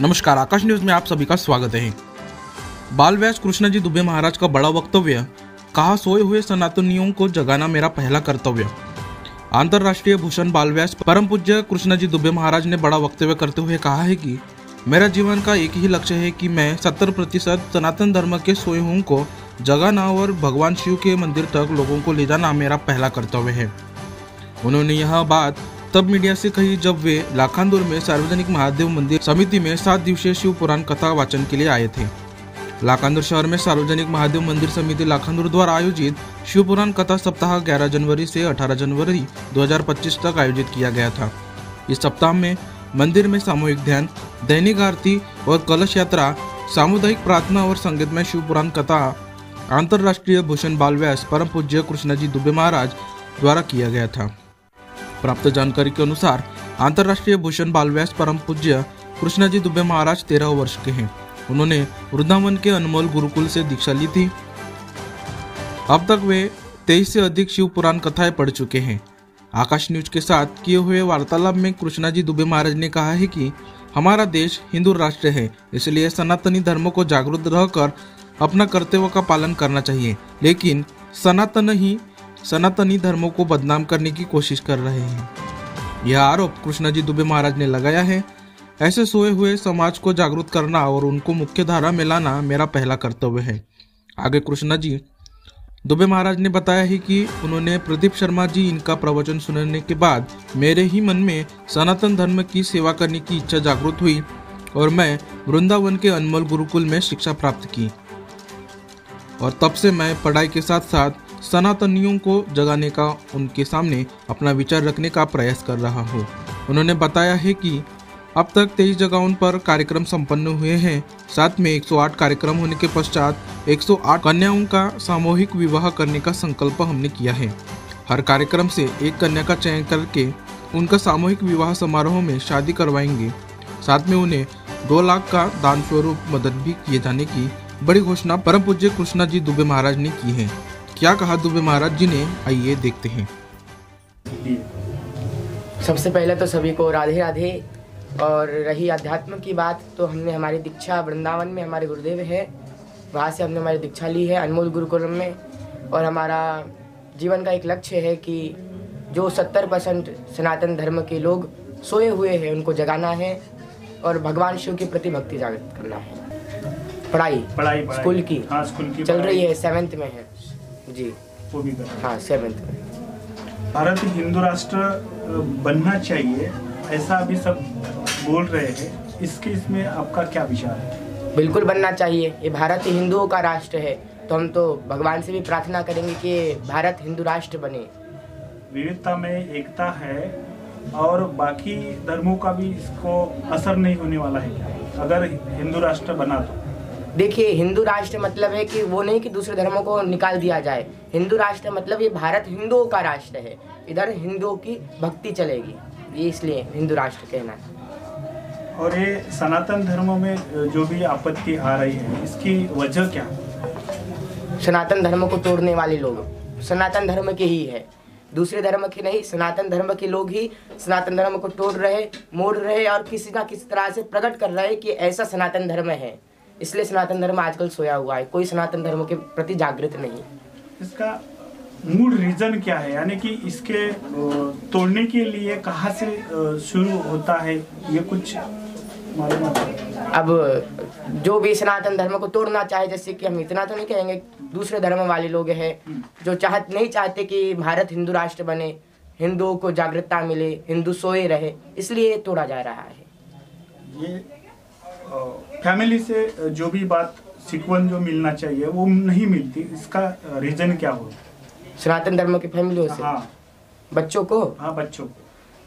नमस्कार, आकाश न्यूज में आप सभी का स्वागत है। बाल व्यास कृष्णाजी दुबे महाराज का बड़ा वक्तव्य, कहा सोए हुए सनातनियों को जगाना मेरा पहला कर्तव्य। अंतर्राष्ट्रीय भूषण बाल व्यास परम पूज्य कृष्णाजी दुबे महाराज ने बड़ा वक्तव्य करते हुए कहा है कि मेरा जीवन का एक ही लक्ष्य है कि मैं 70% सनातन धर्म के सोए हुओं को जगाना और भगवान शिव के मंदिर तक लोगों को ले जाना मेरा पहला कर्तव्य है। उन्होंने यह बात तब मीडिया से कही जब वे लाखांदूर में सार्वजनिक महादेव मंदिर समिति में 7 दिवसीय शिव पुराण कथा वाचन के लिए आए थे। लाखांदूर शहर में सार्वजनिक महादेव मंदिर समिति लाखांदूर द्वारा आयोजित शिव पुराण कथा सप्ताह 11 जनवरी से 18 जनवरी 2025 तक आयोजित किया गया था। इस सप्ताह में मंदिर में सामूहिक ध्यान, दैनिक आरती और कलश यात्रा, सामुदायिक प्रार्थना और संगीतमय शिव पुराण कथा अंतर्राष्ट्रीय भूषण बाल व्यास परम पूज्य कृष्णाजी दुबे महाराज द्वारा किया गया था। प्राप्त जानकारी के अनुसार अंतर्राष्ट्रीय भूषण बाल व्यास परम पूज्य कृष्णाजी दुबे महाराज 13 वर्ष के हैं। उन्होंने वृंदावन के अनमोल गुरुकुल से दीक्षा ली थी। अब तक वे 23 से अधिक शिव पुराण कथाएं पढ़ चुके हैं। आकाश न्यूज के साथ किए हुए वार्तालाप में कृष्णाजी दुबे महाराज ने कहा है कि हमारा देश हिंदू राष्ट्र है, इसलिए सनातनी धर्म को जागरूक रहकर अपना कर्तव्य का पालन करना चाहिए, लेकिन सनातनी धर्मों को बदनाम करने की कोशिश कर रहे हैं। यह आरोप कृष्णाजी दुबे महाराज ने लगाया है। ऐसे सोए हुए समाज को जागरूक करना और उनको मुख्य धारा में लाना मेरा पहला कर्तव्य है। आगे कृष्णाजी दुबे महाराज ने बताया है कि उन्होंने प्रदीप शर्मा जी इनका प्रवचन सुनने के बाद मेरे ही मन में सनातन धर्म की सेवा करने की इच्छा जागृत हुई और मैं वृंदावन के अनमोल गुरुकुल में शिक्षा प्राप्त की और तब से मैं पढ़ाई के साथ साथ सनातनियों को जगाने का, उनके सामने अपना विचार रखने का प्रयास कर रहा हूँ। उन्होंने बताया है कि अब तक 23 जगहों पर कार्यक्रम संपन्न हुए हैं। साथ में 108 कार्यक्रम होने के पश्चात 108 कन्याओं का सामूहिक विवाह करने का संकल्प हमने किया है। हर कार्यक्रम से एक कन्या का चयन करके उनका सामूहिक विवाह समारोह में शादी करवाएंगे। साथ में उन्हें 2 लाख का दान स्वरूप मदद भी किए जाने की बड़ी घोषणा परम पूज्य कृष्णाजी दुबे महाराज ने की है। क्या कहा दुबे महाराज जी ने, आइए देखते हैं। सबसे पहले तो सभी को राधे राधे। और रही अध्यात्म की बात, तो हमने हमारी दीक्षा वृंदावन में हमारे गुरुदेव है, वहाँ से हमने हमारी दीक्षा ली है अनमोल गुरुकुल में। और हमारा जीवन का एक लक्ष्य है कि जो 70% सनातन धर्म के लोग सोए हुए हैं उनको जगाना है और भगवान शिव के प्रति भक्ति जागृत करना है। पढ़ाई स्कूल की चल रही है, 7th में है जी, वो भी हाँ 7th में। भारत हिंदू राष्ट्र बनना चाहिए ऐसा अभी सब बोल रहे हैं, इसमें आपका क्या विचार है? बिल्कुल बनना चाहिए। ये भारत हिंदुओं का राष्ट्र है, तो हम तो भगवान से भी प्रार्थना करेंगे कि भारत हिंदू राष्ट्र बने। विविधता में एकता है और बाकी धर्मों का भी इसको असर नहीं होने वाला है क्या अगर हिंदू राष्ट्र बना तो? देखिए, हिंदू राष्ट्र मतलब है कि वो नहीं कि दूसरे धर्मों को निकाल दिया जाए। हिंदू राष्ट्र मतलब ये भारत हिंदुओं का राष्ट्र है, इधर हिंदुओं की भक्ति चलेगी, ये इसलिए हिंदू राष्ट्र कहना है। और ये सनातन धर्मों में जो भी आपत्ति आ रही है, इसकी वजह क्या? सनातन धर्म को तोड़ने वाले लोग सनातन धर्म के ही है, दूसरे धर्म के नहीं। सनातन धर्म के लोग ही सनातन धर्म को तोड़ रहे, मोड़ रहे और किसी ना किसी तरह से प्रकट कर रहे कि ऐसा सनातन धर्म है। इसलिए सनातन धर्म आजकल सोया हुआ है, कोई सनातन धर्म के प्रति जागृत नहीं। इसका मूल रीजन क्या है, यानी कि इसके तोड़ने के लिए कहाँ से शुरू होता है, ये कुछ मालूम है? अब जो भी सनातन धर्म को तोड़ना चाहे, जैसे कि हम इतना तो नहीं कहेंगे, दूसरे धर्म वाले लोग हैं जो नहीं चाहते कि भारत हिंदू राष्ट्र बने, हिंदुओं को जागरूकता मिले, हिंदू सोए रहे, इसलिए तोड़ा जा रहा है। ये फैमिली से जो भी बात सीक्वेंस जो मिलना चाहिए वो नहीं मिलती, इसका रीजन क्या हो? सनातन धर्म की फैमिलियों से? हाँ, बच्चों को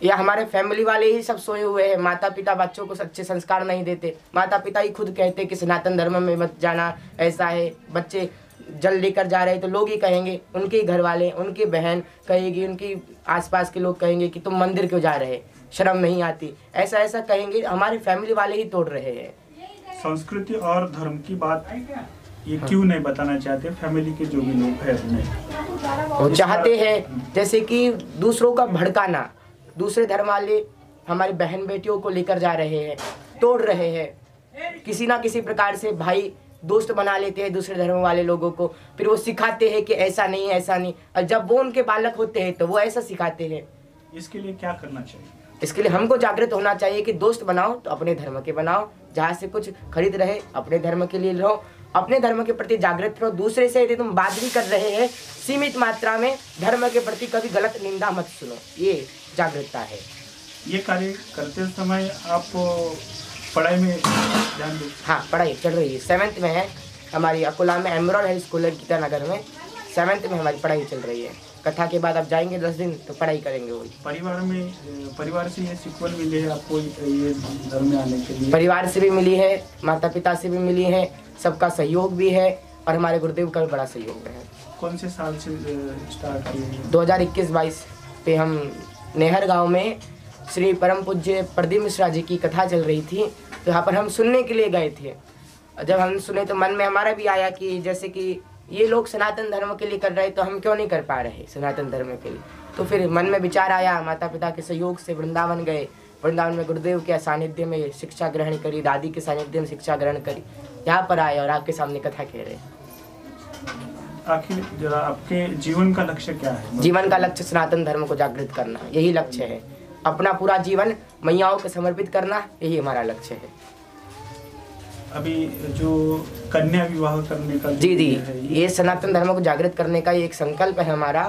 या हमारे फैमिली वाले ही सब सोए हुए हैं। माता पिता बच्चों को अच्छे संस्कार नहीं देते। माता पिता ही खुद कहते कि सनातन धर्म में मत जाना, ऐसा है। बच्चे जल लेकर जा रहे तो लोग ही कहेंगे, उनके घर वाले, उनकी बहन कहेगी, उनकी आसपास के लोग कहेंगे कि तुम मंदिर क्यों जा रहे, शर्म नहीं आती, ऐसा कहेंगे। हमारे फैमिली वाले ही तोड़ रहे हैं। संस्कृति और धर्म की बात ये क्यों नहीं बताना चाहते फैमिली के जो भी लोग हैं? वो चाहते हैं जैसे कि दूसरों का भड़काना, दूसरे धर्म वाले हमारी बहन बेटियों को लेकर जा रहे हैं, तोड़ रहे हैं, किसी ना किसी प्रकार से भाई दोस्त बना लेते हैं दूसरे धर्म वाले लोगों को, फिर वो सिखाते हैं कि ऐसा नहीं ऐसा नहीं, और जब वो उनके बालक होते हैं तो वो ऐसा सिखाते हैं। इसके लिए क्या करना चाहिए? इसके लिए हमको जागृत होना चाहिए कि दोस्त बनाओ तो अपने धर्म के बनाओ, जहाँ से कुछ खरीद रहे अपने धर्म के लिए रहो, अपने धर्म के प्रति जागृत रहो। दूसरे से यदि तुम बात भी कर रहे हैं सीमित मात्रा में, धर्म के प्रति कभी गलत निंदा मत सुनो, ये जागरूकता है। ये कार्य करते समय आप पढ़ाई में ध्यान दें? हाँ, पढ़ाई चल रही है, 7th में है हमारी, अकोला में एमरॉल हाई स्कूल है गीतानगर में, 7th में हमारी पढ़ाई चल रही है। कथा के बाद अब जाएंगे 10 दिन तो पढ़ाई करेंगे। वही परिवार से ये सिक्वल मिली है आपको ये धर्म में आने के लिए? परिवार से भी मिली है, माता पिता से भी मिली है, सबका सहयोग भी है और हमारे गुरुदेव का भी बड़ा सहयोग है। कौन से साल से स्टार्ट किए? 2021-22 पे हम नेहर गांव में श्री परम पूज्य प्रदीप मिश्रा जी की कथा चल रही थी, तो यहाँ पर हम सुनने के लिए गए थे। जब हम सुने तो मन में हमारा भी आया कि जैसे कि ये लोग सनातन धर्म के लिए कर रहे तो हम क्यों नहीं कर पा रहे सनातन धर्म के लिए। तो फिर मन में विचार आया, माता पिता के सहयोग से वृंदावन गए, वृंदावन में गुरुदेव के सानिध्य में शिक्षा ग्रहण करी, दादी के सानिध्य में शिक्षा ग्रहण करी, यहाँ पर आए और आपके सामने कथा कह रहे। आखिर जरा आपके जीवन का लक्ष्य क्या है? जीवन का लक्ष्य सनातन धर्म को जागृत करना, यही लक्ष्य है। अपना पूरा जीवन मैयाओं को समर्पित करना, यही हमारा लक्ष्य है। अभी जो कन्या विवाह करने का जी ये सनातन धर्म को जागृत करने का एक संकल्प है हमारा।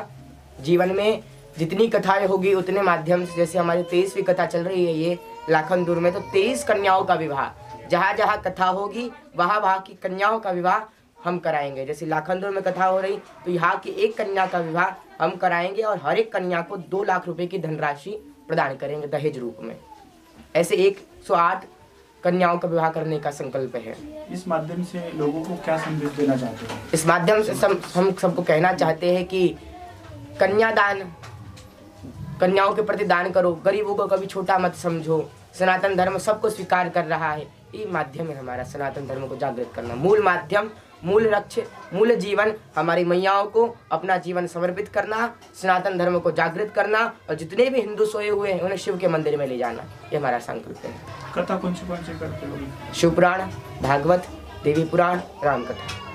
जीवन में जितनी कथाएं होगी उतने माध्यम से, जैसे हमारी 23वीं कथा चल रही है ये लाखनदूर में, तो 23 कन्याओं का विवाह, जहाँ जहाँ कथा होगी वहाँ वहाँ की कन्याओं का विवाह हम कराएंगे। जैसे लाखनदूर में कथा हो रही तो यहाँ की एक कन्या का विवाह हम कराएंगे और हर एक कन्या को 2 लाख रुपए की धनराशि प्रदान करेंगे दहेज रूप में। ऐसे 108 कन्याओं का विवाह करने का संकल्प है। इस माध्यम से लोगों को क्या संदेश देना चाहते हैं? इस माध्यम से हम सबको कहना चाहते हैं कि कन्यादान, कन्याओं के प्रति दान करो, गरीबों को कभी छोटा मत समझो, सनातन धर्म सबको स्वीकार कर रहा है। ये माध्यम है हमारा सनातन धर्म को जागृत करना। मूल माध्यम, मूल लक्ष्य, मूल जीवन हमारी मैयाओं को अपना जीवन समर्पित करना, सनातन धर्म को जागृत करना और जितने भी हिंदू सोए हुए हैं उन्हें शिव के मंदिर में ले जाना, ये हमारा संकल्प है। कथा कौन सी करते हो? शिव पुराण, भागवत, देवी पुराण, राम कथा।